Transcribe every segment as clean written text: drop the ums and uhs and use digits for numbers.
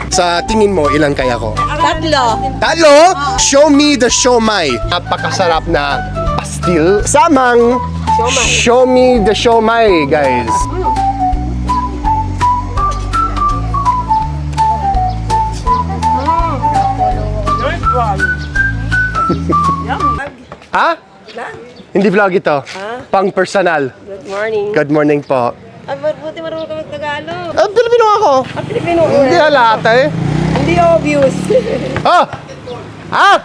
Sa tingin mo, ilan kaya ko? Tatlo. Talo, show me the siomai. Napakasarap na pastil. Samang, show me the siomai, guys. Ha? Hindi vlog ito. Pang personal. Good morning. Good morning po. Buti marunong ka mag-Tagalog. Pilipino ako. Pilipino Hindi halata eh. Hindi obvious. Oh! Ah!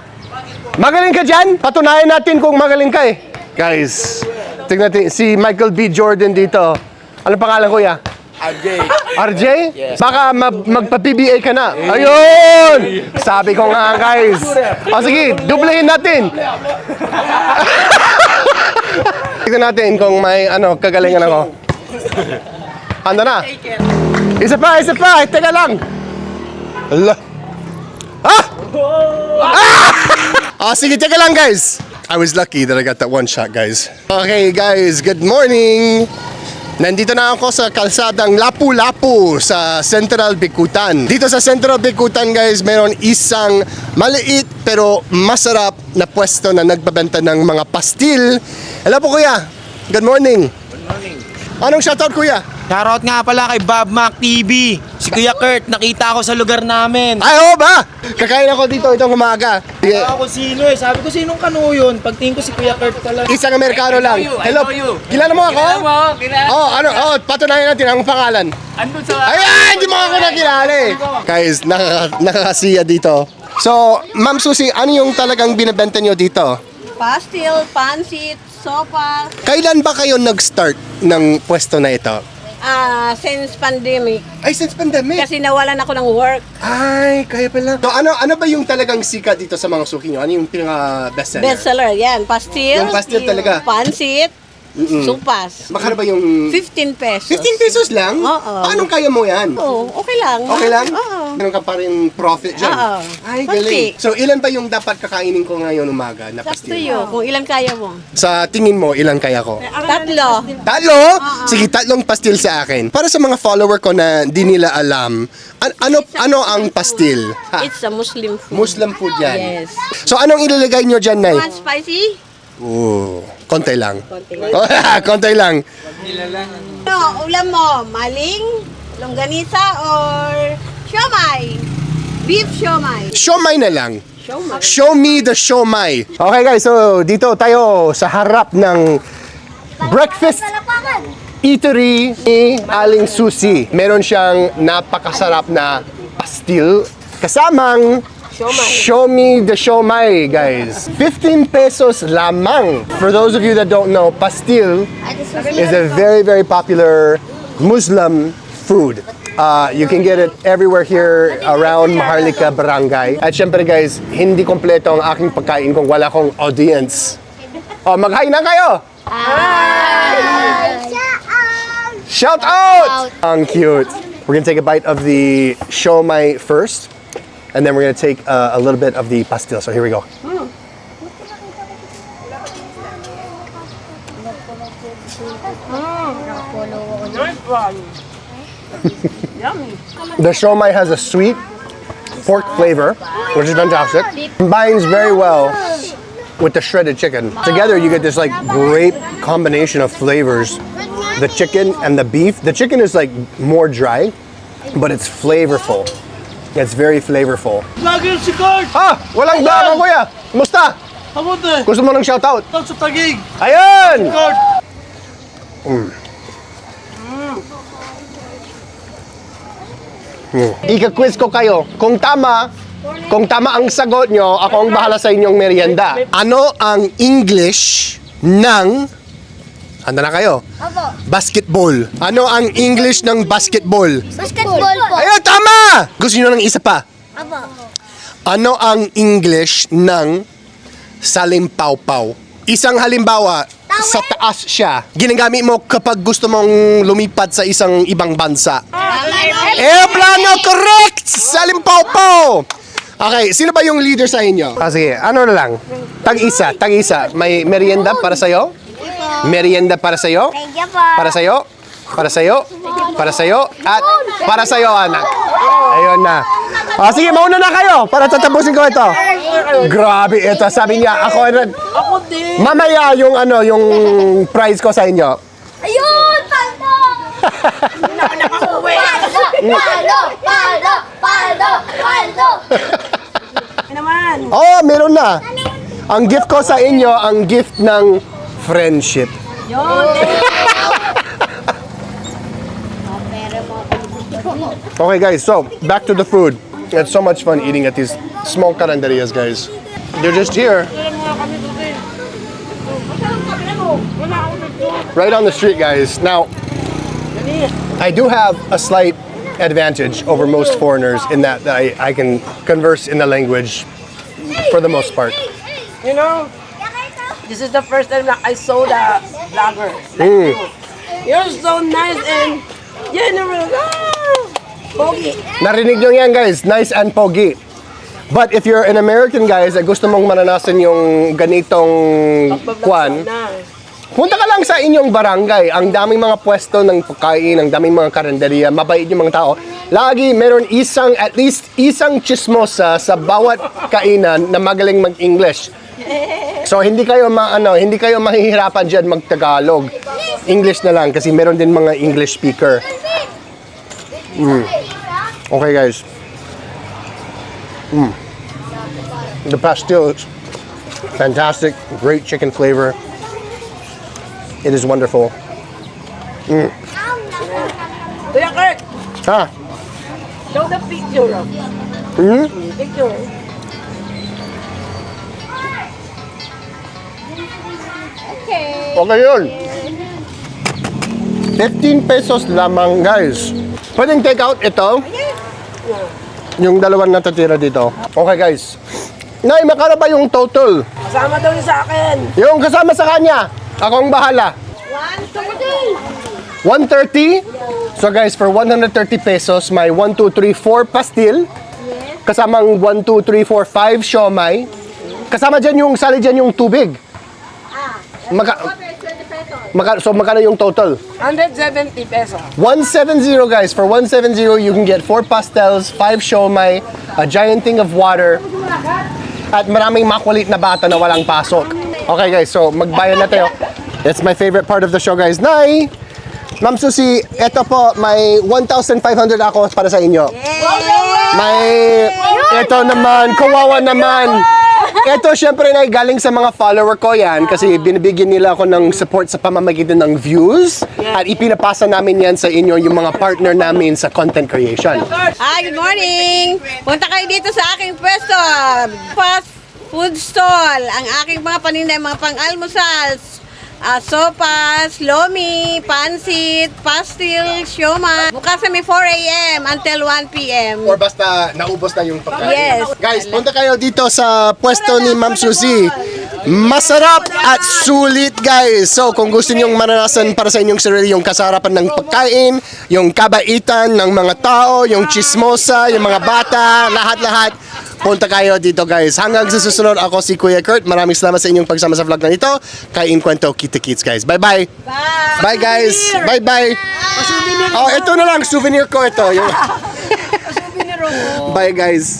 Magaling ka dyan? Patunayan natin kung magaling ka eh. Guys, tignan natin si Michael B. Jordan dito. Ano pangalan kuya? RJ. RJ? Yes. Baka magpa-PBA ka na. Ayun! Sabi ko nga guys. O sige, dublehin natin. Tignan natin kung may kagalingan ako. Handa na? Isa pa! Teka lang. Ala. Ah! Ah! Sige, teka lang guys. I was lucky that I got that one shot, guys. Okay, guys, good morning. Nandito na ako sa kalsadang Lapu-Lapu sa Central Bicutan. Dito sa Central Bicutan, guys, mayroon isang maliit pero masarap na pwesto na nagbabenta ng mga pastil. Hello po, kuya. Good morning. Good morning. Anong shoutout, kuya? Shoutout nga pala kay Bob Mac TV. Si Kuya Kurt, nakita ako sa lugar namin. Ay, oo ba? Kakain ako dito itong umaga. Sige. Ako sino eh. Sabi ko sinong kanu yun. Pagtingin ko si Kuya Kurt pala. Isang Amerikano lang. Hello. Kilala mo ako? Oh, patunayan natin ang pangalan. Andun sa... Ayan, hindi mo ako nakilala eh. Guys, nakakasiya dito. So, Ma'am Susie, ano yung talagang binibenta nyo dito? Pastil, pansit, sopa. Kailan ba kayo nag-start ng pwesto na ito? Since pandemic. Ay, since pandemic. Kasi nawalan ako ng work. Ay, kaya pala. So, ano ba yung talagang sikat dito sa mga suki nyo? Ano yung pinaka-bestseller? Bestseller, yan. Pastil. Yung pastil talaga. Pansit. Sopas. Magkano ba yung... 15 pesos. 15 pesos lang? Oo. Paano kaya mo yan? Oo, okay lang. Okay lang? Oo. Meron ka pa rin profit dyan? Oo. Ay, Konti. galing. So, ilan ba yung dapat kakainin ko ngayon umaga na Sakto pastil? yun. Kung ilan kaya mo. Sa tingin mo, ilan kaya ko? Tatlo. Talo? Sige, tatlong pastil sa akin. Para sa mga follower ko na di nila alam, ano ang pastil? Ha? It's a Muslim food. Muslim food yan. Yes. So, anong ilalagay nyo dyan, Nay? Want spicy? Oo, konti lang. Konti lang. Konti lang. No, ulam mo, maling, longganisa, or siomay. Beef siomay. Siomay na lang. Siomay. Show me the siomay. Okay guys, so dito tayo sa harap ng breakfast eatery ni Aling Susie. Meron siyang napakasarap na pastil kasamang show me the siomay, guys. 15 pesos lamang. For those of you that don't know, pastil is a very, very popular Muslim food. You can get it everywhere here around Maharlika Barangay. At syempre guys, hindi kompleto ang aking pagkain kung wala akong audience. Oh, mag-hi na kayo! Shout out! Ang cute. We're gonna take a bite of the siomay first. And then we're gonna take a little bit of the pastil. So here we go. The siomai has a sweet pork flavor, which is fantastic. Combines very well with the shredded chicken. Together you get this like great combination of flavors. The chicken and the beef. The chicken is like more dry, but it's flavorful. It's very flavorful. Vlogger si Kurt! Walang vlog kuya. Kumusta? Kamuti! Gusto mo ng shoutout? Ito sa Tagig! Ayun! Kurt! Ika-quiz ko kayo. Kung tama ang sagot nyo, ako ang bahala sa inyong merienda. Ano ang English ng... Handa na kayo? Opo. Basketball. Ano ang English ng basketball? Basketball po. Ayun, tama! Gusto nyo ng isa pa? Opo. Ano ang English ng salimpawpaw? Isang halimbawa, sa taas siya. Ginagamit mo kapag gusto mong lumipat sa isang ibang bansa. Aeroplano, correct! Salimpawpaw! Okay, sino ba yung leader sa inyo? Sige, ano na lang? Tag-isa. May merienda para sa'yo? Merienda para sa'yo? Thank you po. Para sa'yo? Para sa'yo. Para sa'yo. At para sa'yo, anak. Ayun na. Sige, mauna na kayo para tatapusin ko ito. Grabe ito. Sabi niya, ako din. Mamaya yung yung prize ko sa inyo. Ayun! Paldo! Hindi na ako nakauwi! Paldo! Naman. Oh, meron na. Ang gift ko sa inyo, ang gift ng friendship. Okay guys, so back to the food. It's so much fun eating at these small caranderias, guys. They're just here. Right on the street, guys. Now, I do have a slight advantage over most foreigners in that I can converse in the language for the most part. You know, this is the first time that I saw the vlogger. You're so nice and generous. Pogi. Narinig nyo yan, guys. Nice and pogi. But if you're an American, guys, at gusto mong mananasan yung ganitong kwan, punta ka lang sa inyong barangay. Ang daming mga pwesto ng pagkain, ang daming mga karinderya, mabait yung mga tao. Lagi meron at least isang chismosa sa bawat kainan na magaling mag-English. So hindi kayo hindi kayo mahihirapan diyan mag-Tagalog. English na lang kasi meron din mga English speaker. Okay, guys. The pastil is fantastic, great chicken flavor. It is wonderful. Kuya Kurt, Ha? show the picture. Picture. Okay yun. 15 pesos lamang, guys. Pwedeng take out ito. Yung dalawang natatira dito. Okay, guys. Nay, makara ba yung total? Kasama daw niya sa akin. Yung kasama sa kanya. Ako ang bahala. 130? So guys, for 130 pesos, may 1, 2, 3, 4 pastil. Kasamang 1, 2, 3, 4, 5 siomay. Kasama dyan yung, sali dyan yung tubig. So magkano yung total? 170 pesos. 170, guys. For 170, you can get 4 pastels, 5 siomay, a giant thing of water, at maraming makulit na bata na walang pasok. Okay, guys. So magbayan na tayo. It's my favorite part of the show, guys. Nay! Ma'am Susie, ito po, may 1,500 ako para sa inyo. May, ito naman, kawawa naman. Ito, syempre, na galing sa mga follower ko yan kasi binibigyan nila ako ng support sa pamamagitan ng views at ipinapasa namin yan sa inyo yung mga partner namin sa content creation. Hi, good morning! Punta kayo dito sa aking pwesto. Fast food stall. Ang aking mga paninda, mga pang-almusals. Sopas, lomi, pansit, pastil, siomay. Bukas kami 4 a.m. until 1 p.m. Or basta naubos na yung pagkain. Yes. Guys, punta kayo dito sa pwesto ni Ma'am Susie. Masarap at sulit, guys. So, kung gusto nyong mananasan para sa inyong sarili yung kasarapan ng pagkain, yung kabaitan ng mga tao, yung chismosa, yung mga bata, lahat-lahat, punta kayo dito, guys. Hanggang sa susunod, ako si Kuya Kurt. Maraming salamat sa inyong pagsama sa vlog na ito. Kain Kwento, Kita Kits, guys. Bye-bye. Bye, guys. Bye-bye. Oh, ito na lang. Souvenir ko ito. Bye, guys.